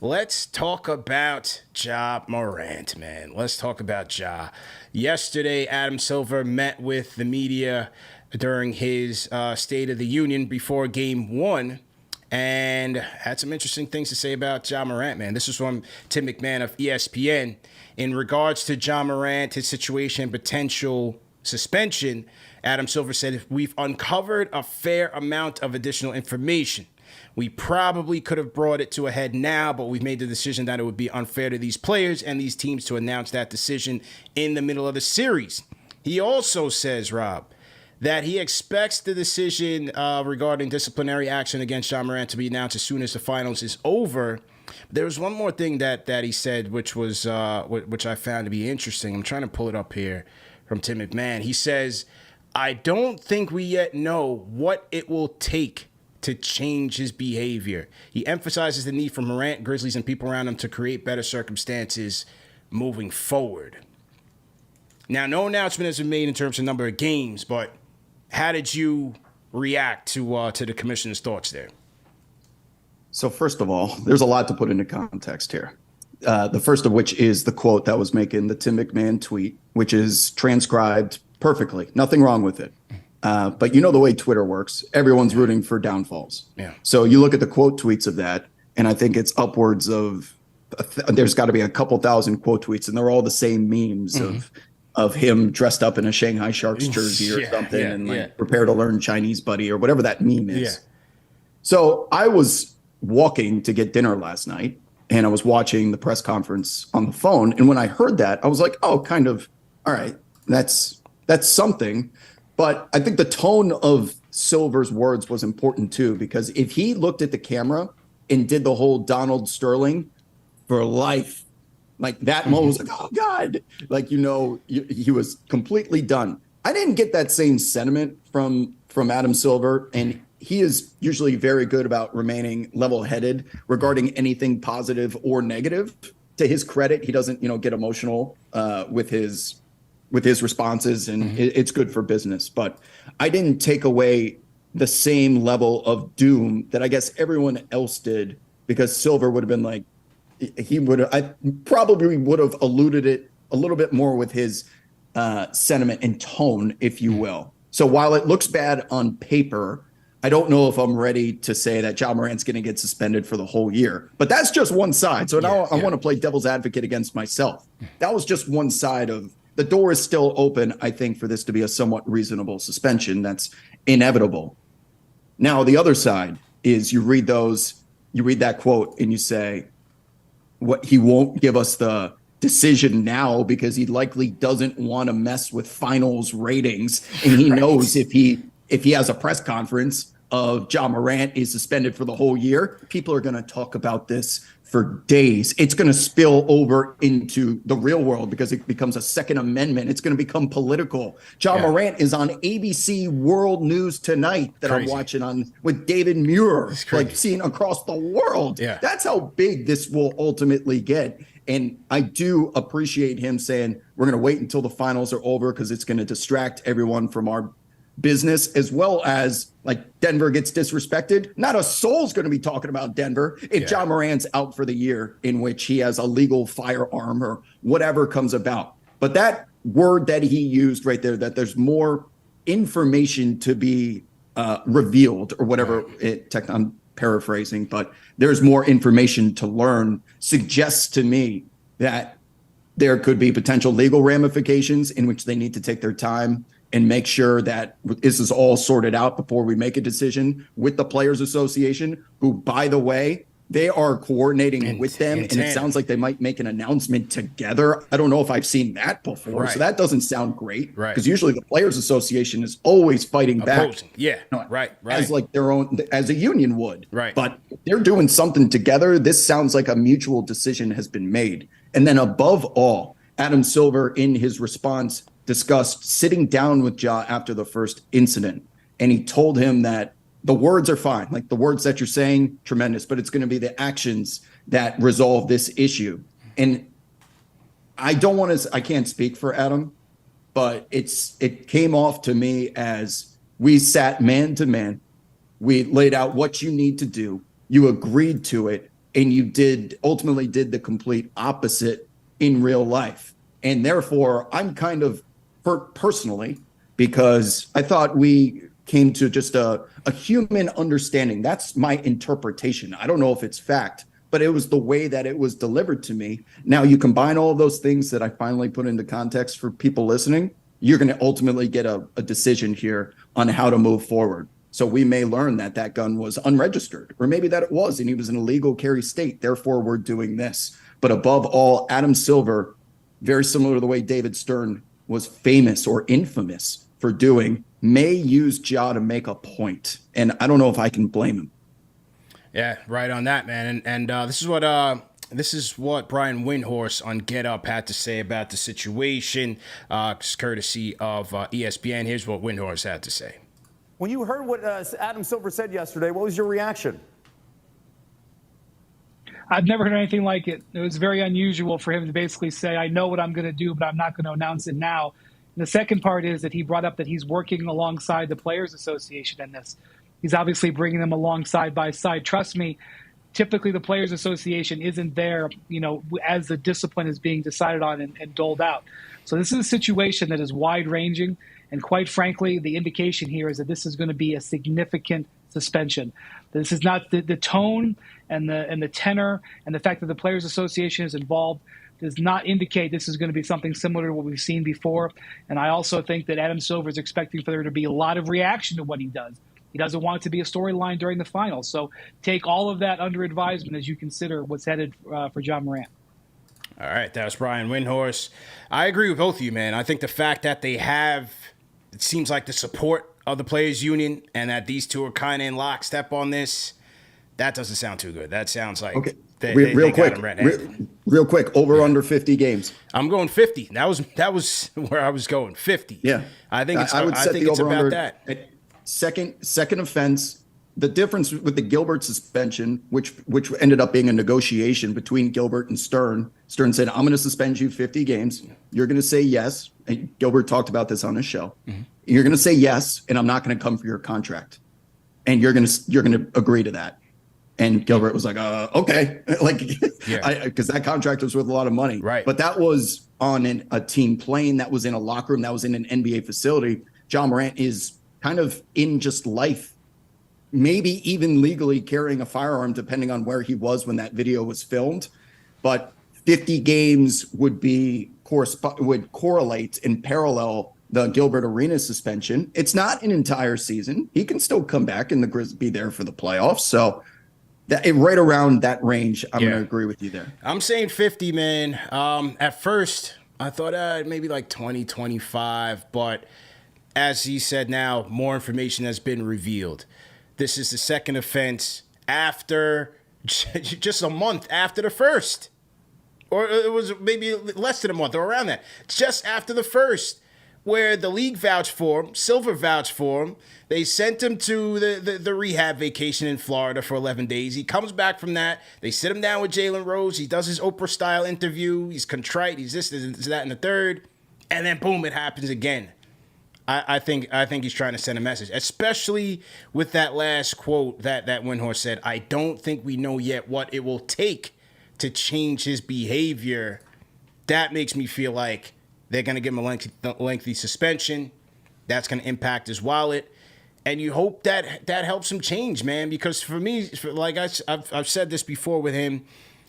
Let's talk about Ja Morant, man. Let's talk about Ja. Yesterday, Adam Silver met with the media during his State of the Union before Game 1 and had some interesting things to say about Ja Morant, man. This is from Tim McMahon of ESPN. In regards to Ja Morant, his situation, potential suspension, Adam Silver said, we've uncovered a fair amount of additional information. We probably could have brought it to a head now, but we've made the decision that it would be unfair to these players and these teams to announce that decision in the middle of the series. He also says, Rob, that he expects the decision regarding disciplinary action against Ja Morant to be announced as soon as the finals is over. There was one more thing that he said, which I found to be interesting. I'm trying to pull it up here from Tim McMahon. He says, I don't think we yet know what it will take to change his behavior. He emphasizes the need for Morant, Grizzlies, and people around him to create better circumstances moving forward. Now, no announcement has been made in terms of number of games, but how did you react to the commissioner's thoughts there? So first of all, there's a lot to put into context here. The first of which is the quote that was making the Tim McMahon tweet, which is transcribed perfectly. Nothing wrong with it. But you know the way Twitter works. Everyone's rooting for downfalls. Yeah. So you look at the quote tweets of that, and I think it's upwards of there's got to be a couple thousand quote tweets, and they're all the same memes of him dressed up in a Shanghai Sharks jersey or something, and prepare to learn Chinese, buddy, or whatever that meme is. Yeah. So I was walking to get dinner last night, and I was watching the press conference on the phone, and when I heard that, I was like, oh, kind of, all right, that's something. But I think the tone of Silver's words was important too, because if he looked at the camera and did the whole Donald Sterling for life, like that moment was like, oh God, like, he was completely done. I didn't get that same sentiment from Adam Silver, and he is usually very good about remaining level-headed regarding anything positive or negative. To his credit, he doesn't, get emotional with his responses, and it's good for business. But I didn't take away the same level of doom that I guess everyone else did, because Silver would have been like, I probably would have alluded it a little bit more with his sentiment and tone, if you will. So while it looks bad on paper, I don't know if I'm ready to say that Ja Morant's going to get suspended for the whole year. But that's just one side. So now I want to play devil's advocate against myself. That was just one side of the door is still open, I think, for this to be a somewhat reasonable suspension. That's inevitable. Now, the other side is you read that quote and you say, what, he won't give us the decision now because he likely doesn't want to mess with finals ratings. And he knows if he has a press conference of Ja Morant is suspended for the whole year, people are going to talk about this for days. It's going to spill over into the real world because it becomes a Second Amendment. It's going to become political. Ja Morant is on ABC World News Tonight that I'm watching on with David Muir, like seen across the world. Yeah. That's how big this will ultimately get. And I do appreciate him saying we're going to wait until the finals are over because it's going to distract everyone from our business, as well as like Denver gets disrespected. Not a soul's going to be talking about Denver if Ja Morant's out for the year, in which he has a legal firearm or whatever comes about. But that word that he used right there, that there's more information to be revealed or whatever I'm paraphrasing, but there's more information to learn, suggests to me that there could be potential legal ramifications in which they need to take their time and make sure that this is all sorted out before we make a decision with the Players Association, who, by the way, they are coordinating with them. And it sounds like they might make an announcement together. I don't know if I've seen that before. Right. So that doesn't sound great. Right. Because usually the Players Association is always fighting Opposing. back. Yeah. Right. As like their own, as a union would. Right. But they're doing something together. This sounds like a mutual decision has been made. And then above all, Adam Silver, in his response, discussed sitting down with Ja after the first incident. And he told him that the words are fine. Like the words that you're saying, tremendous, but it's going to be the actions that resolve this issue. And I can't speak for Adam, but it came off to me as we sat man to man. We laid out what you need to do. You agreed to it. and you ultimately did the complete opposite in real life. And therefore, I'm kind of hurt personally because I thought we came to just a human understanding. That's my interpretation. I don't know if it's fact, but it was the way that it was delivered to me. Now, you combine all of those things that I finally put into context for people listening, you're going to ultimately get a decision here on how to move forward. So we may learn that that gun was unregistered, or maybe that it was, and he was in a legal carry state. Therefore, we're doing this. But above all, Adam Silver, very similar to the way David Stern was famous or infamous for doing, may use Ja to make a point. And I don't know if I can blame him. Yeah, right on that, man. And this is what Brian Windhorst on Get Up had to say about the situation, courtesy of ESPN. Here's what Windhorst had to say. When you heard what Adam Silver said yesterday, what was your reaction? I've never heard anything like it. It was very unusual for him to basically say, I know what I'm going to do, but I'm not going to announce it now. And the second part is that he brought up that he's working alongside the Players Association in this. He's obviously bringing them along side by side. Trust me, typically the Players Association isn't there, as the discipline is being decided on and doled out. So this is a situation that is wide-ranging. And quite frankly, the indication here is that this is going to be a significant suspension. This is not the tone and the tenor and the fact that the Players Association is involved does not indicate this is going to be something similar to what we've seen before. And I also think that Adam Silver is expecting for there to be a lot of reaction to what he does. He doesn't want it to be a storyline during the finals. So take all of that under advisement as you consider what's headed for Ja Morant. All right, that was Brian Windhorst. I agree with both of you, man. I think the fact that they have, it seems like the support of the Players Union and that these two are kind of in lockstep on this, that doesn't sound too good. That sounds like real quick, over under 50 games. I'm going 50. That was where I was going, 50. Yeah, I think it's over about that. At second offense. The difference with the Gilbert suspension, which ended up being a negotiation between Gilbert and Stern. Stern said, "I'm going to suspend you 50 games. You're going to say yes." And Gilbert talked about this on his show. Mm-hmm. You're going to say yes, and I'm not going to come for your contract, and you're going to agree to that. And Gilbert was like, "Okay," because that contract was worth a lot of money. Right. But that was on a team plane. That was in a locker room. That was in an NBA facility. Ja Morant is kind of in just life. Maybe even legally carrying a firearm, depending on where he was when that video was filmed. But 50 games would correlate and parallel the Gilbert Arenas suspension. It's not an entire season. He can still come back and the Grizz be there for the playoffs. So right around that range, I'm going to agree with you there. I'm saying 50, man. At first, I thought maybe like 20, 25. But as he said now, more information has been revealed. This is the second offense after just a month after the first. Or it was maybe less than a month or around that. Just after the first, where the league vouched for him, Silver vouched for him. They sent him to the rehab vacation in Florida for 11 days. He comes back from that. They sit him down with Jalen Rose. He does his Oprah-style interview. He's contrite. He's this, that, and the third. And then, boom, it happens again. I think he's trying to send a message, especially with that last quote that Windhorst said. I don't think we know yet what it will take to change his behavior. That makes me feel like they're going to give him a lengthy suspension. That's going to impact his wallet. And you hope that helps him change, man, because for me, like I've said this before with him,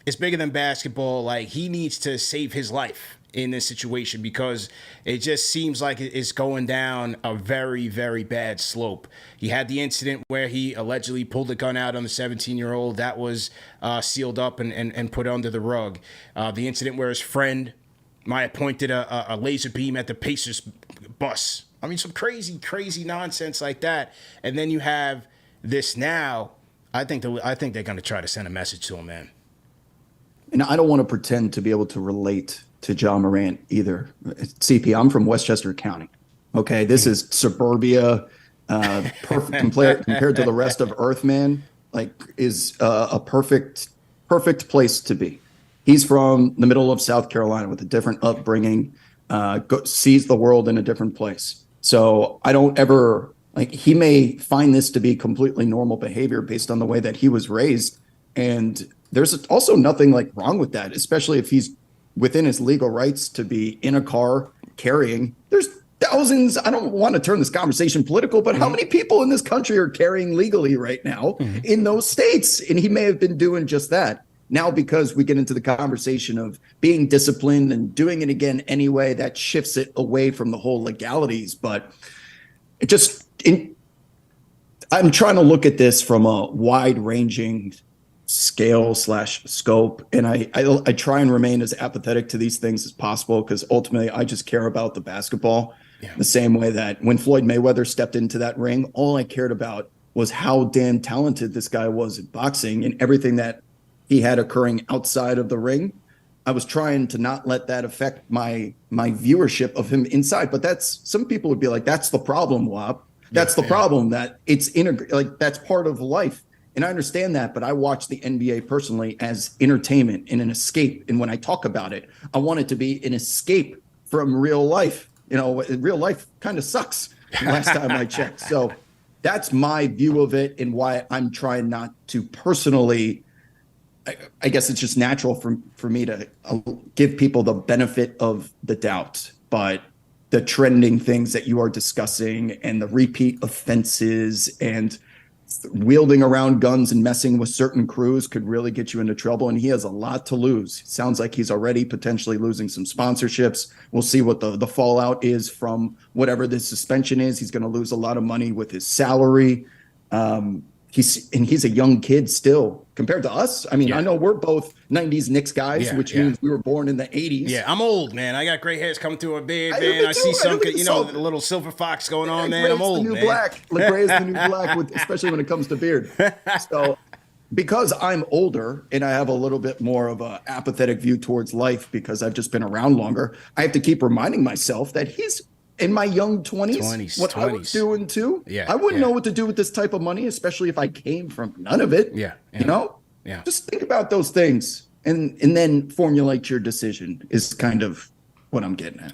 it's bigger than basketball. Like, he needs to save his life in this situation because it just seems like it's going down a very, very bad slope. He had the incident where he allegedly pulled the gun out on the 17-year-old. That was sealed up and put under the rug. The incident where his friend might have pointed a laser beam at the Pacers bus. I mean, some crazy, crazy nonsense like that. And then you have this now. I think they're going to try to send a message to him, man. And I don't want to pretend to be able to relate to Ja Morant either. CP, I'm from Westchester County. Okay, this is suburbia, perfect compared to the rest of Earth, man. Like, is a perfect place to be. He's from the middle of South Carolina with a different upbringing, sees the world in a different place. So I don't ever he may find this to be completely normal behavior based on the way that he was raised. And there's also nothing like wrong with that, especially if he's within his legal rights to be in a car carrying. There's thousands. I don't want to turn this conversation political, but how many people in this country are carrying legally right now in those states? And he may have been doing just that. Now, because we get into the conversation of being disciplined and doing it again anyway, that shifts it away from the whole legalities. But it just, I'm trying to look at this from a wide-ranging scale/scope, and I try and remain as apathetic to these things as possible, because ultimately I just care about the basketball. The same way that when Floyd Mayweather stepped into that ring, all I cared about was how damn talented this guy was at boxing and everything that he had occurring outside of the ring. I was trying to not let that affect my viewership of him inside. But that's, some people would be like, that's the problem, Wap. That's the problem, that it's like that's part of life. And I understand that, but I watch the NBA personally as entertainment and an escape. And when I talk about it, I want it to be an escape from real life. You know, real life kind of sucks last time I checked. So that's my view of it, and why I'm trying not to personally, I guess it's just natural for me to give people the benefit of the doubt. But the trending things that you are discussing and the repeat offenses and wielding around guns and messing with certain crews could really get you into trouble. And he has a lot to lose. It sounds like he's already potentially losing some sponsorships. We'll see what the fallout is from whatever this suspension is. He's going to lose a lot of money with his salary. He's a young kid still compared to us. I mean, I know we're both 90s Knicks guys, which means we were born in the 80s. Yeah, I'm old, man. I got gray hairs coming through a beard, man. I see some, the little silver fox going on, man. I'm old, the new man. Black. Like, gray is the new black, especially when it comes to beard. So because I'm older and I have a little bit more of a apathetic view towards life because I've just been around longer, I have to keep reminding myself that he's in my young 20s, what 20s. I was doing too. Yeah, I wouldn't know what to do with this type of money, especially if I came from none of it. You know? Yeah. Just think about those things and then formulate your decision is kind of what I'm getting at.